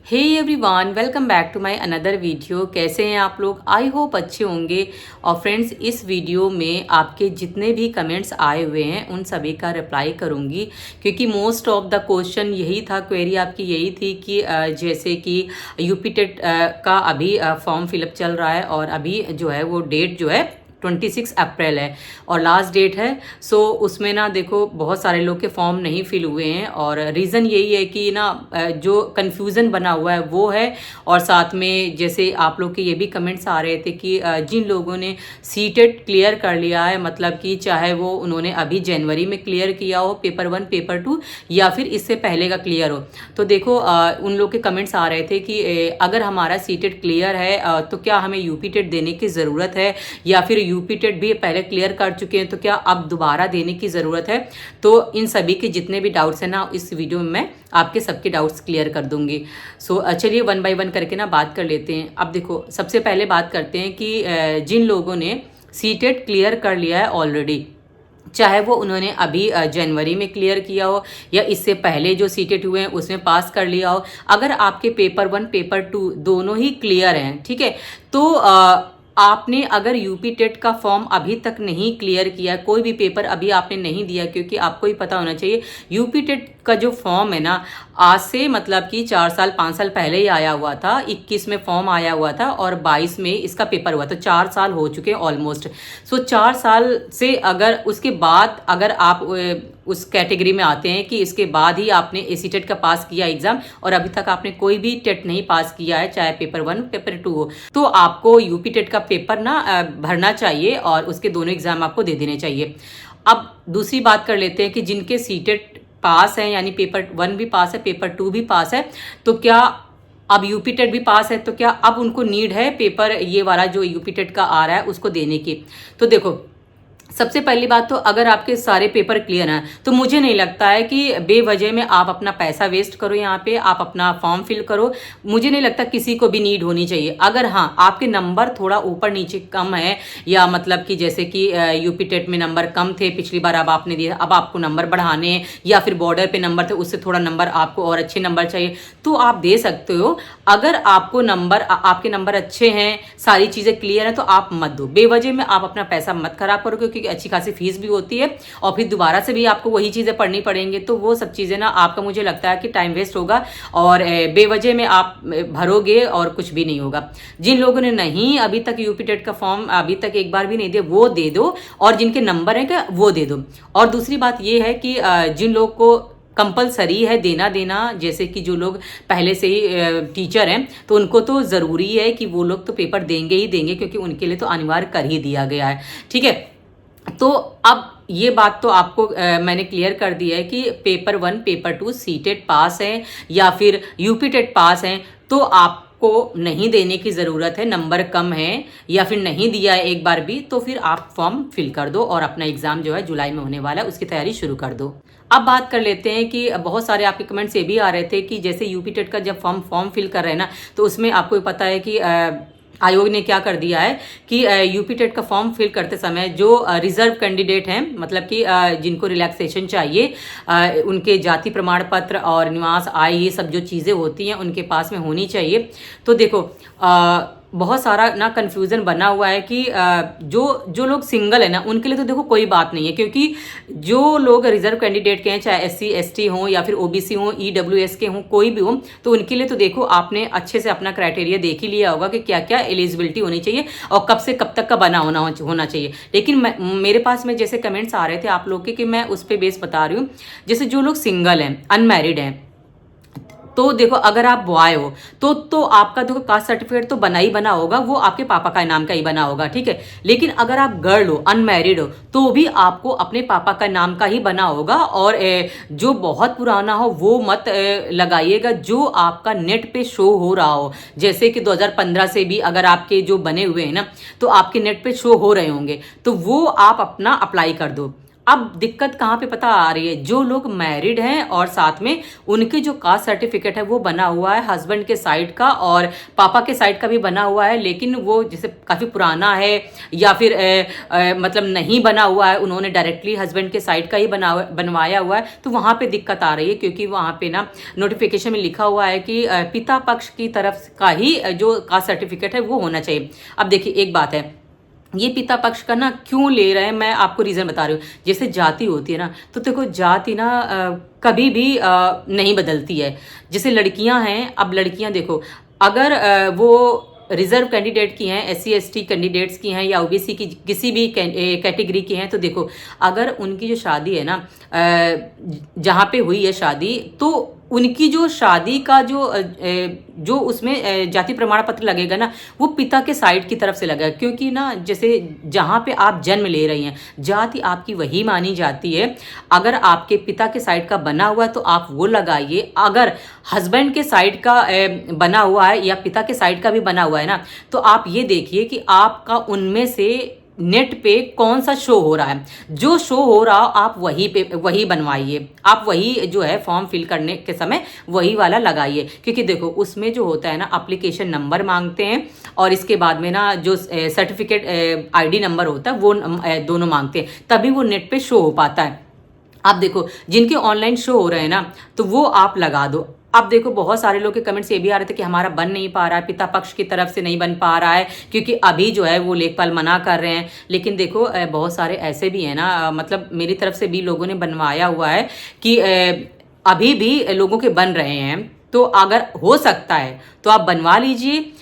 Hey everyone, welcome back to my another video. कैसे हैं आप लोग? आई होप अच्छे होंगे। और फ्रेंड्स, इस वीडियो में आपके जितने भी कमेंट्स आए हुए हैं उन सभी का रिप्लाई करूंगी, क्योंकि मोस्ट ऑफ द क्वेश्चन यही था, क्वेरी आपकी यही थी कि जैसे कि यूपी टेट का अभी फॉर्म फिलअप चल रहा है और अभी जो है वो डेट जो है 26 अप्रैल है और लास्ट डेट है। सो उसमें ना देखो बहुत सारे लोग के फॉर्म नहीं फिल हुए हैं और रीज़न यही है कि ना जो कन्फ्यूज़न बना हुआ है वो है। और साथ में जैसे आप लोग के ये भी कमेंट्स आ रहे थे कि जिन लोगों ने सीटेट क्लियर कर लिया है, मतलब कि चाहे वो उन्होंने अभी जनवरी में क्लियर किया हो पेपर 1 पेपर 2 या फिर इससे पहले का क्लियर हो, तो देखो उन लोग के कमेंट्स आ रहे थे कि अगर हमारा सीटेट क्लियर है तो क्या हमें यूपी टेट देने की ज़रूरत है, या फिर यूपी टेट भी पहले क्लियर कर चुके हैं तो क्या अब दोबारा देने की ज़रूरत है। तो इन सभी के जितने भी डाउट्स हैं ना इस वीडियो में मैं आपके सबके डाउट्स क्लियर कर दूंगी। सो चलिए वन बाय वन करके ना बात कर लेते हैं। अब देखो सबसे पहले बात करते हैं कि जिन लोगों ने सीटेट क्लियर कर लिया है ऑलरेडी, चाहे वो उन्होंने अभी जनवरी में क्लियर किया हो या इससे पहले जो सीटेट हुए हैं उसमें पास कर लिया हो, अगर आपके पेपर 1 पेपर 2 दोनों ही क्लियर हैं, ठीक है, तो आपने अगर यूपी टेट का फॉर्म अभी तक नहीं क्लियर किया, कोई भी पेपर अभी आपने नहीं दिया, क्योंकि आपको ही पता होना चाहिए यूपी टेट का जो फॉर्म है ना आज से मतलब कि 4 साल 5 साल पहले ही आया हुआ था। 21 में फॉर्म आया हुआ था और 22 में इसका पेपर हुआ, तो 4 साल हो चुके हैं ऑलमोस्ट। सो 4 साल से अगर उसके बाद अगर आप उस कैटेगरी में आते हैं कि इसके बाद ही आपने एसी टेट का पास किया एग्जाम और अभी तक आपने कोई भी टेट नहीं पास किया है, चाहे पेपर 1 पेपर 2 हो, तो आपको यूपी टेट का पेपर ना भरना चाहिए और उसके दोनों एग्जाम आपको दे देने चाहिए। अब दूसरी बात कर लेते हैं कि जिनके सीटेट पास है, यानी पेपर 1 भी पास है पेपर 2 भी पास है, तो क्या अब यूपी टेट भी पास है तो क्या अब उनको नीड है पेपर ये वाला जो यूपी टेट का आ रहा है उसको देने की। तो देखो सबसे पहली बात तो अगर आपके सारे पेपर क्लियर हैं तो मुझे नहीं लगता है कि बेवजह में आप अपना पैसा वेस्ट करो, यहाँ पे आप अपना फॉर्म फिल करो। मुझे नहीं लगता किसी को भी नीड होनी चाहिए। अगर हाँ आपके नंबर थोड़ा ऊपर नीचे कम है, या मतलब कि जैसे कि यूपी टेट में नंबर कम थे पिछली बार, अब आपने दिया, अब आपको नंबर बढ़ाने, या फिर बॉर्डर पे नंबर थे उससे थोड़ा नंबर आपको और अच्छे नंबर चाहिए, तो आप दे सकते हो। अगर आपको नंबर आपके नंबर अच्छे हैं, सारी चीज़ें क्लियर है, तो आप मत दो। बेवजह में आप अपना पैसा मत खराब करो, क्योंकि अच्छी खासी फीस भी होती है और फिर दोबारा से भी आपको वही चीज़ें पढ़नी पड़ेंगी, तो वो सब चीज़ें ना आपका मुझे लगता है कि टाइम वेस्ट होगा और बेवजह में आप भरोगे और कुछ भी नहीं होगा। जिन लोगों ने नहीं अभी तक यूपी टेट का फॉर्म अभी तक एक बार भी नहीं दिया वो दे दो, और जिनके नंबर हैं क्या वो दे दो। और दूसरी बात ये है कि जिन लोग को कंपलसरी है देना, जैसे कि जो लोग पहले से ही टीचर हैं तो उनको तो ज़रूरी है कि वो लोग तो पेपर देंगे ही देंगे, क्योंकि उनके लिए तो अनिवार्य कर ही दिया गया है, ठीक है। तो अब ये बात तो आपको मैंने क्लियर कर दी है कि पेपर 1 पेपर 2 सीटेट पास है या फिर यूपी टेट पास है तो आपको नहीं देने की ज़रूरत है। नंबर कम है या फिर नहीं दिया है एक बार भी, तो फिर आप फॉर्म फिल कर दो और अपना एग्ज़ाम जो है जुलाई में होने वाला है उसकी तैयारी शुरू कर दो। अब बात कर लेते हैं कि बहुत सारे आपके कमेंट्स ये भी आ रहे थे कि जैसे यूपी टेट का जब फॉर्म फिल कर रहे हैं ना, तो उसमें आपको पता है कि आयोग ने क्या कर दिया है कि यूपी टेट का फॉर्म फिल करते समय जो रिजर्व कैंडिडेट हैं, मतलब कि जिनको रिलैक्सेशन चाहिए, उनके जाति प्रमाण पत्र और निवास आय ये सब जो चीज़ें होती हैं उनके पास में होनी चाहिए। तो देखो बहुत सारा ना कन्फ्यूज़न बना हुआ है कि जो लोग सिंगल है ना उनके लिए तो देखो कोई बात नहीं है, क्योंकि जो लोग रिजर्व कैंडिडेट के हैं, चाहे SC ST हों या फिर OBC हों, EWS के हों, कोई भी हो, तो उनके लिए तो देखो आपने अच्छे से अपना क्राइटेरिया देख ही लिया होगा कि क्या क्या एलिजिबिलिटी होनी चाहिए और कब से कब तक का बना होना चाहिए। लेकिन मेरे पास में जैसे कमेंट्स आ रहे थे आप लोग के कि मैं उस पर बेस बता रही हूँ, जैसे जो लोग सिंगल हैं अनमैरिड हैं, तो देखो अगर आप बॉय हो तो आपका देखो कास्ट सर्टिफिकेट तो बना ही बना होगा, वो आपके पापा का नाम का ही बना होगा, ठीक है। लेकिन अगर आप गर्ल हो अनमैरिड हो तो भी आपको अपने पापा का नाम का ही बना होगा, और जो बहुत पुराना हो वो मत लगाइएगा, जो आपका नेट पे शो हो रहा हो। जैसे कि 2015 से भी अगर आपके जो बने हुए हैं ना तो आपके नेट पे शो हो रहे होंगे, तो वो आप अपना अप्लाई कर दो। अब दिक्कत कहाँ पे पता आ रही है, जो लोग मैरिड हैं और साथ में उनके जो कास्ट सर्टिफिकेट है वो बना हुआ है हस्बैंड के साइड का और पापा के साइड का भी बना हुआ है, लेकिन वो जैसे काफ़ी पुराना है या फिर मतलब नहीं बना हुआ है, उन्होंने डायरेक्टली हस्बैंड के साइड का ही बनवाया हुआ है, तो वहाँ पे दिक्कत आ रही है। क्योंकि वहाँ पे ना नोटिफिकेशन में लिखा हुआ है कि पिता पक्ष की तरफ का ही जो कास्ट सर्टिफिकेट है वो होना चाहिए। अब देखिए एक बात है, ये पिता पक्ष का ना क्यों ले रहे हैं, मैं आपको रीज़न बता रही हूँ। जैसे जाति होती है ना, तो देखो जाति ना कभी भी नहीं बदलती है। जैसे लड़कियां हैं, अब लड़कियां देखो, अगर वो रिजर्व कैंडिडेट की हैं, SC ST कैंडिडेट्स की हैं या OBC की किसी भी कैटेगरी की हैं, तो देखो अगर उनकी जो शादी है ना जहाँ पे हुई है शादी, तो उनकी जो शादी का जो उसमें जाति प्रमाण पत्र लगेगा ना, वो पिता के साइड की तरफ से लगेगा। क्योंकि ना जैसे जहाँ पे आप जन्म ले रही हैं, जाति आपकी वही मानी जाती है। अगर आपके पिता के साइड का बना हुआ है तो आप वो लगाइए, अगर हस्बैंड के साइड का बना हुआ है या पिता के साइड का भी बना हुआ है ना, तो आप ये देखिए कि आपका उनमें से नेट पे कौन सा शो हो रहा है। जो शो हो रहा हो आप वही बनवाइए, आप वही जो है फॉर्म फिल करने के समय वही वाला लगाइए। क्योंकि देखो उसमें जो होता है ना, एप्लीकेशन नंबर मांगते हैं और इसके बाद में ना जो सर्टिफिकेट ID नंबर होता है वो दोनों मांगते हैं, तभी वो नेट पे शो हो पाता है। आप देखो जिनके ऑनलाइन शो हो रहे हैं ना, तो वो आप लगा दो। अब देखो बहुत सारे लोग के कमेंट्स ये भी आ रहे थे कि हमारा बन नहीं पा रहा है, पिता पक्ष की तरफ से नहीं बन पा रहा है क्योंकि अभी जो है वो लेखपाल मना कर रहे हैं। लेकिन देखो बहुत सारे ऐसे भी हैं ना, मतलब मेरी तरफ से भी लोगों ने बनवाया हुआ है कि अभी भी लोगों के बन रहे हैं। तो अगर हो सकता है तो आप बनवा लीजिए,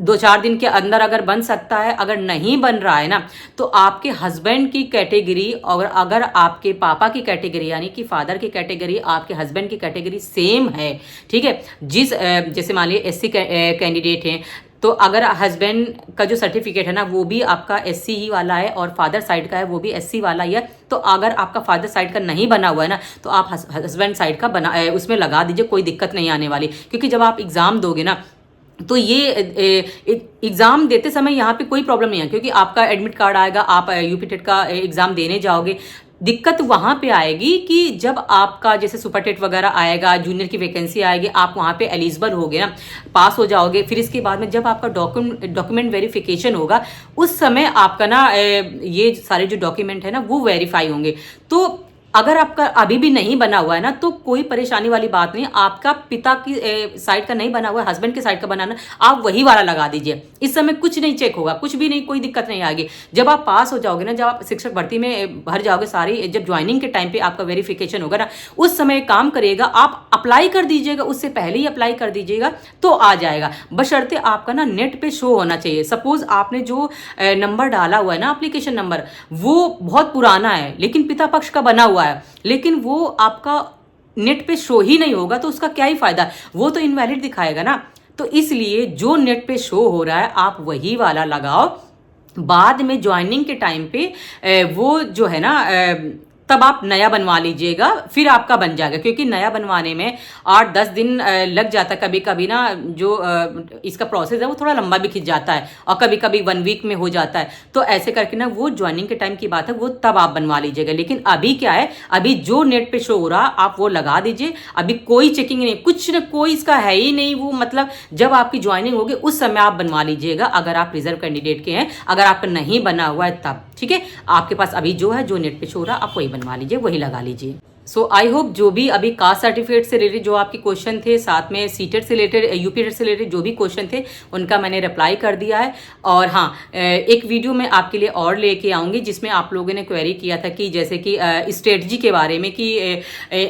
2-4 दिन के अंदर अगर बन सकता है। अगर नहीं बन रहा है ना, तो आपके हस्बैंड की कैटेगरी और अगर आपके पापा की कैटेगरी यानी कि फादर की कैटेगरी आपके हस्बैंड की कैटेगरी सेम है, ठीक है, जैसे मान लीजिए SC कैंडिडेट हैं, तो अगर हस्बैंड का जो सर्टिफिकेट है ना वो भी आपका SC ही वाला है और फादर साइड का है वो भी SC वाला ही है, तो अगर आपका फादर साइड का नहीं बना हुआ है ना, तो आप हस्बैंड साइड का उसमें लगा दीजिए, कोई दिक्कत नहीं आने वाली। क्योंकि जब आप एग्ज़ाम दोगे ना, तो ये एग्ज़ाम देते समय यहाँ पे कोई प्रॉब्लम नहीं है, क्योंकि आपका एडमिट कार्ड आएगा, आप UP टेट का एग्ज़ाम देने जाओगे। दिक्कत वहाँ पे आएगी कि जब आपका जैसे सुपर टेट वगैरह आएगा, जूनियर की वैकेंसी आएगी, आप वहाँ पे एलिजिबल होगे ना, पास हो जाओगे, फिर इसके बाद में जब आपका डॉक्यूमेंट वेरिफिकेशन होगा, उस समय आपका ना ये सारे जो डॉक्यूमेंट है ना वो वेरीफाई होंगे। तो अगर आपका अभी भी नहीं बना हुआ है ना, तो कोई परेशानी वाली बात नहीं। आपका पिता की साइड का नहीं बना हुआ है, हस्बैंड के साइड का बनाना, आप वही वाला लगा दीजिए। इस समय कुछ नहीं चेक होगा, कुछ भी नहीं, कोई दिक्कत नहीं आएगी। जब आप पास हो जाओगे ना, जब आप शिक्षक भर्ती में भर जाओगे सारी, जब ज्वाइनिंग के टाइम पे आपका वेरिफिकेशन होगा ना, उस समय काम करिएगा, आप अप्लाई कर दीजिएगा, उससे पहले ही अप्लाई कर दीजिएगा तो आ जाएगा। बशर्ते आपका ना नेट पे शो होना चाहिए। सपोज आपने जो नंबर डाला हुआ है ना, एप्लीकेशन नंबर, वो बहुत पुराना है लेकिन पिता पक्ष का बना हुआ है, लेकिन वो आपका नेट पे शो ही नहीं होगा, तो उसका क्या ही फायदा, वो तो इनवैलिड दिखाएगा ना। तो इसलिए जो नेट पे शो हो रहा है आप वही वाला लगाओ। बाद में ज्वाइनिंग के टाइम पे वो जो है ना तब आप नया बनवा लीजिएगा, फिर आपका बन जाएगा। क्योंकि नया बनवाने में 8-10 दिन लग जाता है, कभी कभी ना जो इसका प्रोसेस है वो थोड़ा लंबा भी खिंच जाता है और कभी कभी 1 वीक में हो जाता है। तो ऐसे करके ना वो ज्वाइनिंग के टाइम की बात है, वो तब आप बनवा लीजिएगा। लेकिन अभी क्या है, अभी जो नेट पे शो हो रहा आप वो लगा दीजिए। अभी कोई चेकिंग नहीं, कुछ न कोई इसका है ही नहीं। वो मतलब जब आपकी ज्वाइनिंग होगी उस समय आप बनवा लीजिएगा, अगर आप रिजर्व कैंडिडेट के हैं। अगर आपका नहीं बना हुआ है तब ठीक है, आपके पास अभी जो है, जो नेट पे शो हो रहा आप वही बनवा लीजिए, वही लगा लीजिए। सो आई होप जो भी अभी कास्ट सर्टिफिकेट से रिलेटेड जो आपके क्वेश्चन थे, साथ में सीटेट से रिलेटेड, UP टेट से रिलेटेड जो भी क्वेश्चन थे उनका मैंने रिप्लाई कर दिया है। और हाँ, एक वीडियो मैं आपके लिए और लेके आऊँगी जिसमें आप लोगों ने क्वेरी किया था कि जैसे कि स्ट्रेटजी के बारे में कि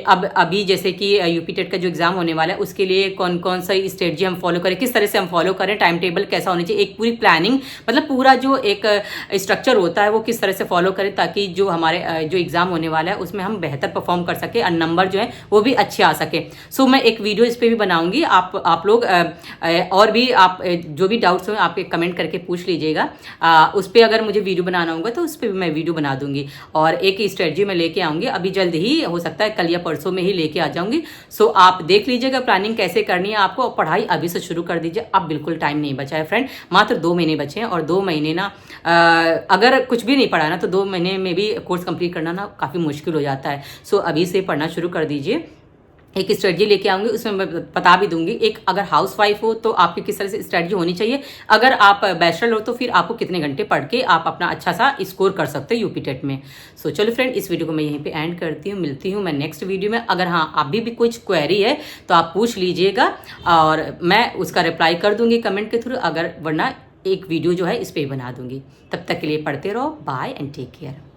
अभी जैसे कि UP टेट का जो एग्ज़ाम होने वाला है उसके लिए कौन कौन सा स्ट्रेटजी हम फॉलो करें, किस तरह से हम फॉलो करें, टाइम टेबल कैसा होना चाहिए, एक पूरी प्लानिंग, मतलब पूरा जो एक स्ट्रक्चर होता है वो किस तरह से फॉलो करें ताकि जो हमारे जो एग्ज़ाम होने वाला है उसमें हम बेहतर परफॉर्म कर सके और नंबर जो है वो भी अच्छे आ सके। सो मैं एक वीडियो इस पर भी बनाऊंगी। आप लोग और भी आप जो भी डाउट्स हो आपके कमेंट करके पूछ लीजिएगा। उस पर अगर मुझे वीडियो बनाना होगा तो उस पर भी मैं वीडियो बना दूंगी। और एक स्ट्रेटजी मैं लेके आऊँगी, अभी जल्द ही हो सकता है कल या परसों में ही लेके आ जाऊँगी। सो आप देख लीजिएगा प्लानिंग कैसे करनी है आपको। और पढ़ाई अभी से शुरू कर दीजिए, अब बिल्कुल टाइम नहीं बचा है फ्रेंड, मात्र 2 महीने बचे हैं। और 2 महीने ना अगर कुछ भी नहीं पढ़ा ना तो 2 महीने में भी कोर्स कंप्लीट करना ना काफ़ी मुश्किल हो जाता है। सो अभी से पढ़ना शुरू कर दीजिए। एक स्ट्रेटजी लेके आऊँगी, उसमें मैं बता भी दूंगी। एक अगर हाउस वाइफ हो तो आपकी किस तरह से स्ट्रेटजी होनी चाहिए, अगर आप बैचलर हो तो फिर आपको कितने घंटे पढ़ के आप अपना अच्छा सा स्कोर कर सकते हो यूपी टेट में। सो चलो फ्रेंड, इस वीडियो को मैं यहीं पे एंड करती हूँ। मिलती हूँ मैं नेक्स्ट वीडियो में। अगर हाँ अभी भी कुछ क्वेरी है तो आप पूछ लीजिएगा और मैं उसका रिप्लाई कर दूंगी कमेंट के थ्रू। अगर वरना एक वीडियो जो है इस पर बना दूंगी। तब तक के लिए पढ़ते रहो। Bye and take care.